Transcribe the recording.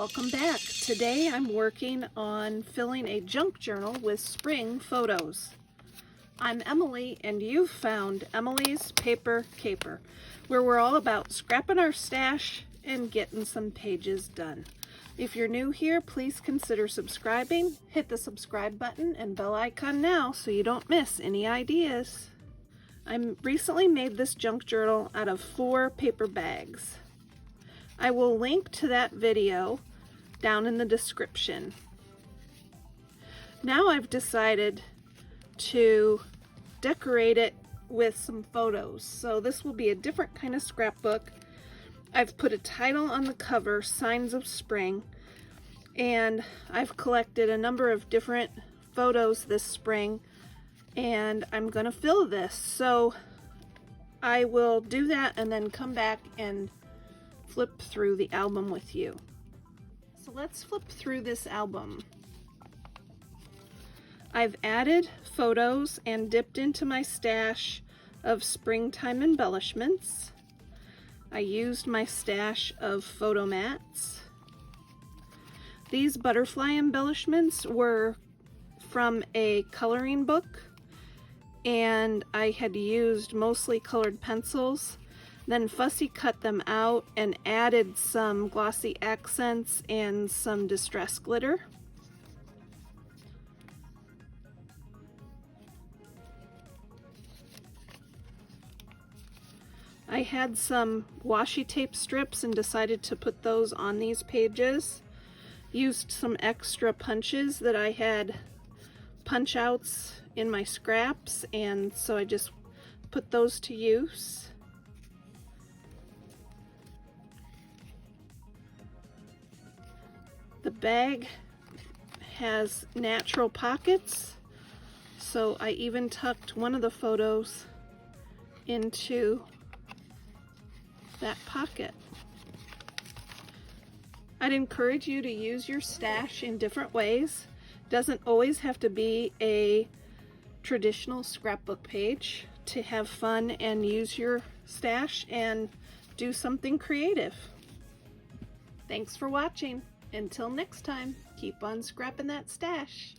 Welcome back. Today I'm working on filling a junk journal with spring photos. I'm Emilee, and you've found Emilee's Paper Caper, where we're all about scrapping our stash and getting some pages done. If you're new here, please consider subscribing. Hit the subscribe button and bell icon now so you don't miss any ideas. I recently made this junk journal out of 4 paper bags. I will link to that video down in the description. Now I've decided to decorate it with some photos. So this will be a different kind of scrapbook. I've put a title on the cover, Signs of Spring, and I've collected a number of different photos this spring, and I'm gonna fill this. So I will do that and then come back and flip through the album with you. So let's flip through this album. I've added photos and dipped into my stash of springtime embellishments. I used my stash of photo mats. These butterfly embellishments were from a coloring book, and I had used mostly colored pencils, then fussy cut them out and added some glossy accents and some distress glitter. I had some washi tape strips and decided to put those on these pages. Used some extra punches that I had Punchouts in my scraps, and so I just put those to use. The bag has natural pockets, so I even tucked one of the photos into that pocket. I'd encourage you to use your stash in different ways. Doesn't always have to be a traditional scrapbook page to have fun and use your stash and do something creative. Thanks for watching. Until next time, keep on scrapping that stash.